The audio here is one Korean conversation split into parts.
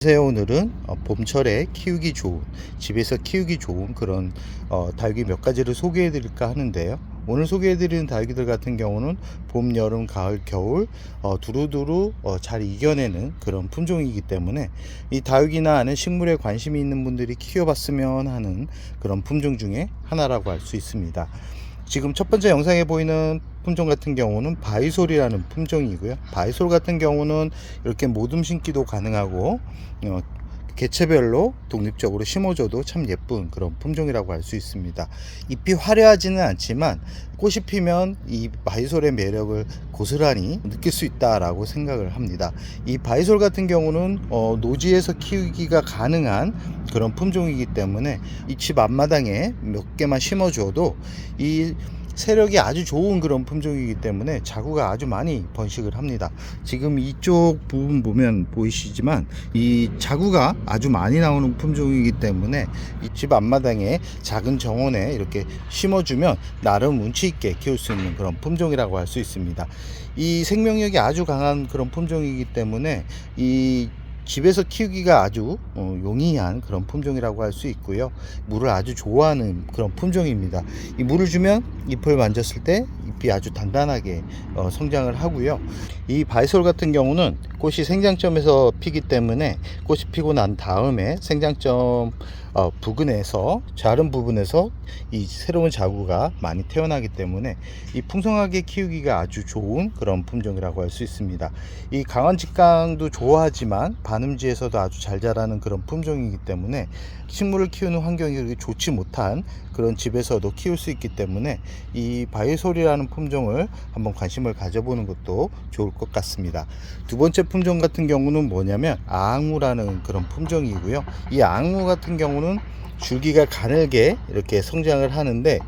안녕하세요. 오늘은 봄철에 키우기 좋은, 집에서 키우기 좋은 그런 다육이 몇 가지를 소개해 드릴까 하는데요. 오늘 소개해 드리는 다육이들 같은 경우는 봄, 여름, 가을, 겨울 두루두루 잘 이겨내는 그런 품종이기 때문에 이 다육이나 하는 식물에 관심이 있는 분들이 키워봤으면 하는 그런 품종 중에 하나라고 할 수 있습니다. 지금 첫 번째 영상에 보이는 품종 같은 경우는 바이솔이라는 품종이고요. 바이솔 같은 경우는 이렇게 모둠 심기도 가능하고 개체별로 독립적으로 심어줘도 참 예쁜 그런 품종이라고 할 수 있습니다. 잎이 화려하지는 않지만 꽃이 피면 이 바이솔의 매력을 고스란히 느낄 수 있다라고 생각을 합니다. 이 바이솔 같은 경우는 노지에서 키우기가 가능한 그런 품종이기 때문에 이 집 앞마당에 몇 개만 심어줘도 이 세력이 아주 좋은 그런 품종이기 때문에 자구가 아주 많이 번식을 합니다. 지금 이쪽 부분 보면 보이시지만 이 자구가 아주 많이 나오는 품종이기 때문에 이 집 앞마당에 작은 정원에 이렇게 심어주면 나름 운치 있게 키울 수 있는 그런 품종이라고 할 수 있습니다. 이 생명력이 아주 강한 그런 품종이기 때문에 이 집에서 키우기가 아주 용이한 그런 품종이라고 할 수 있고요. 물을 아주 좋아하는 그런 품종입니다. 이 물을 주면 잎을 만졌을 때 잎이 아주 단단하게 성장을 하고요. 이 바이솔 같은 경우는 꽃이 생장점에서 피기 때문에 꽃이 피고 난 다음에 생장점 부근에서 자른 부분에서 이 새로운 자구가 많이 태어나기 때문에 이 풍성하게 키우기가 아주 좋은 그런 품종이라고 할 수 있습니다. 이 강한 직강도 좋아하지만 반음지에서도 아주 잘 자라는 그런 품종이기 때문에 식물을 키우는 환경이 그렇게 좋지 못한 그런 집에서도 키울 수 있기 때문에 이 바이솔이라는 품종을 한번 관심을 가져보는 것도 좋을 것 같습니다. 두 번째 품종 같은 경우는 뭐냐면 아앙무라는 그런 품종이고요. 이 아앙무 같은 경우는 줄기가 가늘게 이렇게 성장을 하는데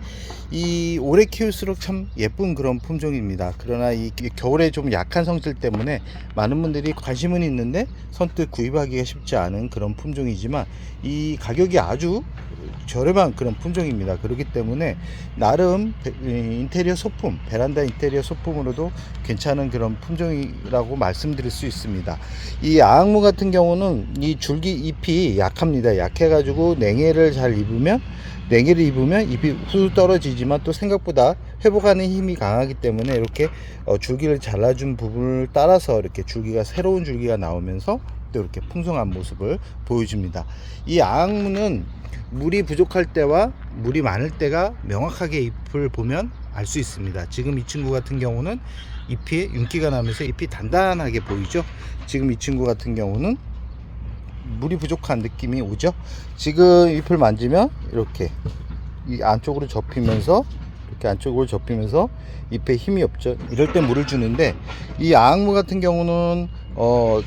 이 오래 키울수록 참 예쁜 그런 품종입니다. 그러나 이 겨울에 좀 약한 성질 때문에 많은 분들이 관심은 있는데 선뜻 구입하기가 쉽지 않은 그런 품종이지만 이 가격이 아주 저렴한 그런 품종입니다. 그렇기 때문에 나름 인테리어 소품, 베란다 인테리어 소품으로도 괜찮은 그런 품종이라고 말씀드릴 수 있습니다. 이 아앙무 같은 경우는 이 줄기 잎이 약합니다. 약해가지고 냉해를 입으면 잎이 후두 떨어지지만 또 생각보다 회복하는 힘이 강하기 때문에 이렇게 줄기를 잘라준 부분을 따라서 이렇게 줄기가 새로운 줄기가 나오면서 또 이렇게 풍성한 모습을 보여줍니다. 이 아앙무는 물이 부족할 때와 물이 많을 때가 명확하게 잎을 보면 알 수 있습니다. 지금 이 친구 같은 경우는 잎이 윤기가 나면서 잎이 단단하게 보이죠. 지금 이 친구 같은 경우는 물이 부족한 느낌이 오죠. 지금 잎을 만지면 이렇게 이 안쪽으로 접히면서 잎에 힘이 없죠. 이럴 때 물을 주는데 이 아앙무 같은 경우는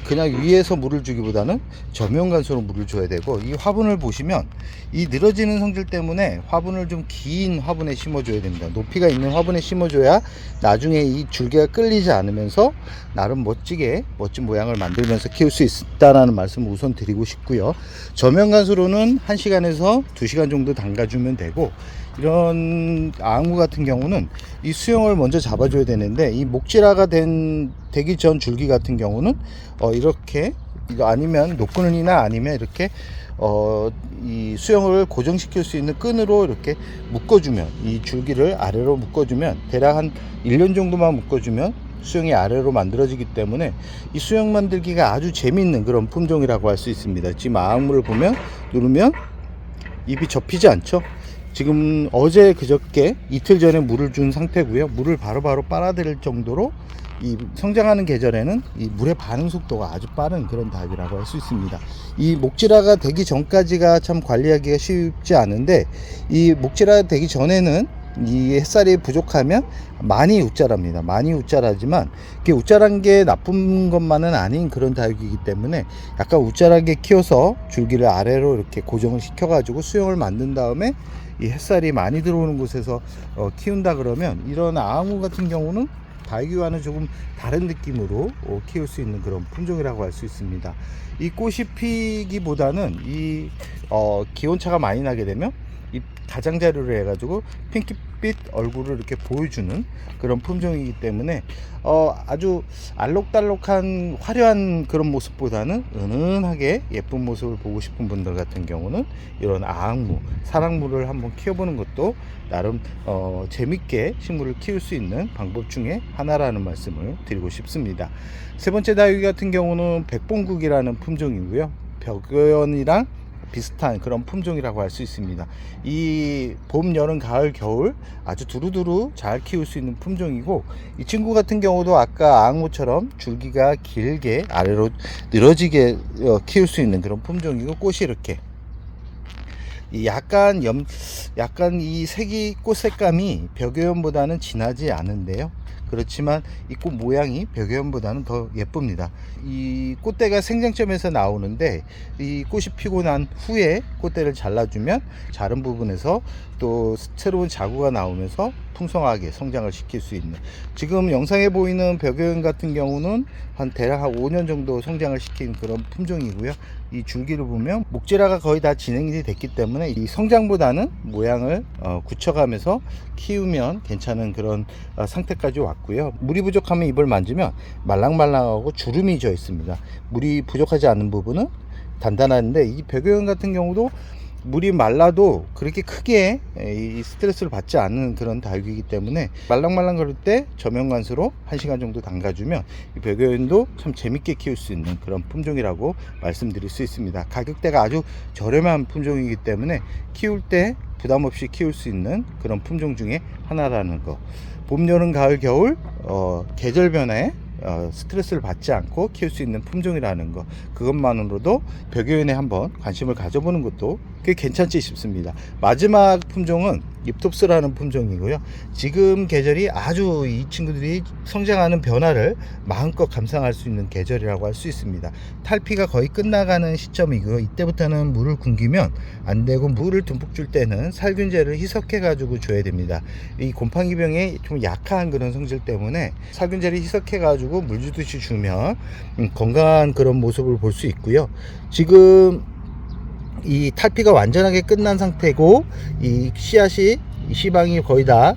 그냥 위에서 물을 주기보다는 저면간수로 물을 줘야 되고, 이 화분을 보시면 이 늘어지는 성질 때문에 화분을 좀 긴 화분에 심어줘야 됩니다. 높이가 있는 화분에 심어줘야 나중에 이 줄기가 끌리지 않으면서 나름 멋진 모양을 만들면서 키울 수 있다라는 말씀을 우선 드리고 싶고요. 저면간수로는 1시간에서 2시간 정도 담가주면 되고, 이런 아앙무 같은 경우는 이 수영을 먼저 잡아줘야 되는데 이 목질화가 되기 전 줄기 같은 경우는 이렇게 아니면 노끈이나 아니면 이렇게 이 수영을 고정시킬 수 있는 끈으로 이렇게 묶어주면, 이 줄기를 아래로 묶어주면 대략 한 1년 정도만 묶어주면 수영이 아래로 만들어지기 때문에 이 수영 만들기가 아주 재미있는 그런 품종이라고 할 수 있습니다. 지금 아앙무를 보면 누르면 잎이 접히지 않죠. 지금 어제 그저께 이틀 전에 물을 준 상태고요. 물을 바로바로 빨아들일 정도로 이 성장하는 계절에는 이 물의 반응 속도가 아주 빠른 그런 닭이라고 할 수 있습니다. 이 목질화가 되기 전까지가 참 관리하기가 쉽지 않은데, 이 목질화 되기 전에는 이 햇살이 부족하면 많이 웃자랍니다. 많이 웃자라지만 이렇게 웃자란 게 나쁜 것만은 아닌 그런 다육이기 때문에 약간 웃자라게 키워서 줄기를 아래로 이렇게 고정을 시켜 가지고 수영을 만든 다음에 이 햇살이 많이 들어오는 곳에서 키운다 그러면 이런 아앙무 같은 경우는 다육이와는 조금 다른 느낌으로 키울 수 있는 그런 품종이라고 할 수 있습니다. 이 꽃이 피기보다는 이 기온차가 많이 나게 되면 이 가장자리로 해가지고 햇빛 얼굴을 이렇게 보여주는 그런 품종이기 때문에 아주 알록달록한 화려한 그런 모습보다는 은은하게 예쁜 모습을 보고 싶은 분들 같은 경우는 이런 아악무, 사랑무를 한번 키워보는 것도 나름 재밌게 식물을 키울 수 있는 방법 중에 하나라는 말씀을 드리고 싶습니다. 세 번째 다육이 같은 경우는 백봉국이라는 품종이고요. 벽연이랑 비슷한 그런 품종이라고 할 수 있습니다. 이 봄, 여름, 가을, 겨울 아주 두루두루 잘 키울 수 있는 품종이고, 이 친구 같은 경우도 아까 아악무처럼 줄기가 길게 아래로 늘어지게 키울 수 있는 그런 품종이고, 꽃이 이렇게 약간 이 색이 꽃 색감이 벽연보다는 진하지 않은데요. 그렇지만 이 꽃 모양이 벽연보다는 더 예쁩니다. 이 꽃대가 생장점에서 나오는데 이 꽃이 피고 난 후에 꽃대를 잘라주면 자른 부분에서 또 새로운 자구가 나오면서 풍성하게 성장을 시킬 수 있는, 지금 영상에 보이는 벽연 같은 경우는 대략 한 5년 정도 성장을 시킨 그런 품종이고요. 이 줄기를 보면 목질화가 거의 다 진행이 됐기 때문에 이 성장보다는 모양을 굳혀가면서 키우면 괜찮은 그런 상태까지 왔고요. 물이 부족하면 잎을 만지면 말랑말랑하고 주름이 져 있습니다. 물이 부족하지 않은 부분은 단단한데, 이 벽연 같은 경우도 물이 말라도 그렇게 크게 이 스트레스를 받지 않는 그런 다육이기 때문에 말랑말랑 그럴 때 저면관수로 1시간 정도 담가주면 이 벽연도 참 재밌게 키울 수 있는 그런 품종이라고 말씀드릴 수 있습니다. 가격대가 아주 저렴한 품종이기 때문에 키울 때 부담 없이 키울 수 있는 그런 품종 중에 하나라는 거. 봄, 여름, 가을, 겨울 계절 변화에 스트레스를 받지 않고 키울 수 있는 품종이라는 거, 그것만으로도 벽연에 한번 관심을 가져보는 것도 꽤 괜찮지 싶습니다. 마지막 품종은 립톱스라는 품종이고요. 지금 계절이 아주 이 친구들이 성장하는 변화를 마음껏 감상할 수 있는 계절이라고 할 수 있습니다. 탈피가 거의 끝나가는 시점이고요. 이때부터는 물을 굶기면 안 되고, 물을 듬뿍 줄 때는 살균제를 희석해 가지고 줘야 됩니다. 이 곰팡이병에 좀 약한 그런 성질 때문에 살균제를 희석해 가지고 물 주듯이 주면 건강한 그런 모습을 볼 수 있고요. 지금 이 탈피가 완전하게 끝난 상태고, 이 씨앗이 씨방이 거의 다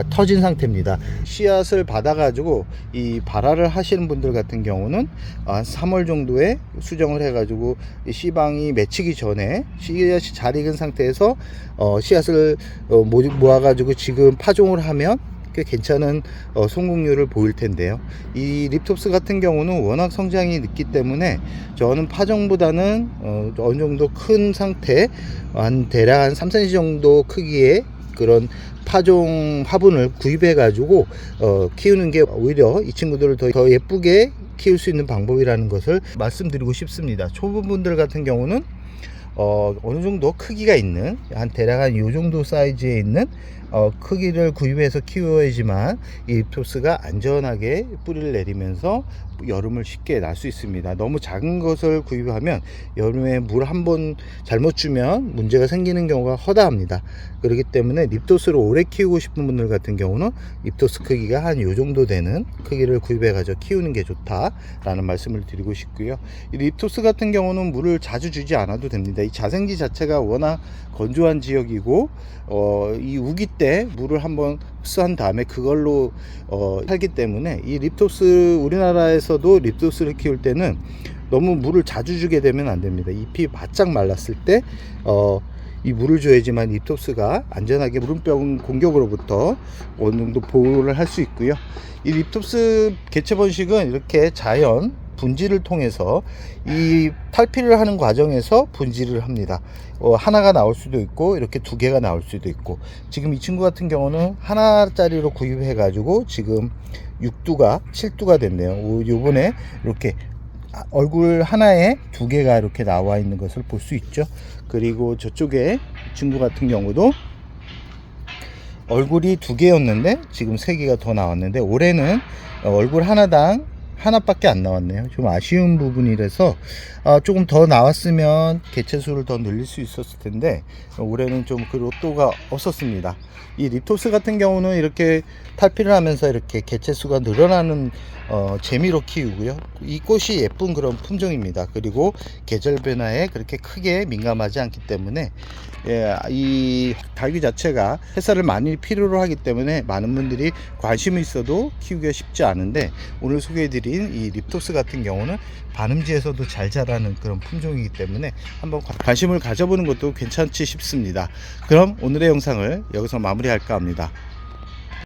터진 상태입니다. 씨앗을 받아 가지고 이 발화를 하시는 분들 같은 경우는 한 3월 정도에 수정을 해 가지고 씨방이 맺히기 전에 씨앗이 잘 익은 상태에서 씨앗을 모아 가지고 지금 파종을 하면 꽤 괜찮은 성공률을 보일 텐데요. 이 립톱스 같은 경우는 워낙 성장이 늦기 때문에 저는 파종보다는 어느 정도 큰 상태, 대략 한 3cm 정도 크기의 그런 파종 화분을 구입해 가지고 키우는 게 오히려 이 친구들을 더 예쁘게 키울 수 있는 방법이라는 것을 말씀드리고 싶습니다. 초보분들 같은 경우는 어느 정도 크기가 있는, 대략 한 요 정도 사이즈에 있는 크기를 구입해서 키워야지만 이 립톱스가 안전하게 뿌리를 내리면서 여름을 쉽게 날 수 있습니다. 너무 작은 것을 구입하면 여름에 물 한 번 잘못 주면 문제가 생기는 경우가 허다합니다. 그렇기 때문에 립톱스를 오래 키우고 싶은 분들 같은 경우는 립톱스 크기가 한 요 정도 되는 크기를 구입해 가지고 키우는 게 좋다라는 말씀을 드리고 싶고요. 이 립톱스 같은 경우는 물을 자주 주지 않아도 됩니다. 이 자생지 자체가 워낙 건조한 지역이고 이 우기 때 물을 한번 흡수한 다음에 그걸로 살기 때문에 이 립톱스, 우리나라에서도 립톱스를 키울 때는 너무 물을 자주 주게 되면 안 됩니다. 잎이 바짝 말랐을 때 이 물을 줘야지만 립톱스가 안전하게 무름병 공격으로부터 어느 정도 보호를 할 수 있고요. 이 립톱스 개체 번식은 이렇게 자연 분지를 통해서 이 탈피를 하는 과정에서 분지를 합니다. 하나가 나올 수도 있고 이렇게 두 개가 나올 수도 있고, 지금 이 친구 같은 경우는 하나짜리로 구입해 가지고 지금 6두가 7두가 됐네요. 요번에 이렇게 얼굴 하나에 두 개가 이렇게 나와 있는 것을 볼 수 있죠. 그리고 저쪽에 친구 같은 경우도 얼굴이 두 개였는데 지금 세 개가 더 나왔는데, 올해는 얼굴 하나당 하나밖에 안 나왔네요. 좀 아쉬운 부분이라서 조금 더 나왔으면 개체수를 더 늘릴 수 있었을 텐데 올해는 좀 그 로또가 없었습니다. 이 립토스 같은 경우는 이렇게 탈피를 하면서 이렇게 개체수가 늘어나는 재미로 키우고요. 이 꽃이 예쁜 그런 품종입니다. 그리고 계절 변화에 그렇게 크게 민감하지 않기 때문에 이 달귀 자체가 햇살을 많이 필요로 하기 때문에 많은 분들이 관심이 있어도 키우기가 쉽지 않은데, 오늘 소개해드린 이 립토스 같은 경우는 반음지에서도 잘 자라는 그런 품종이기 때문에 한번 관심을 가져보는 것도 괜찮지 싶습니다. 그럼 오늘의 영상을 여기서 마무리할까 합니다.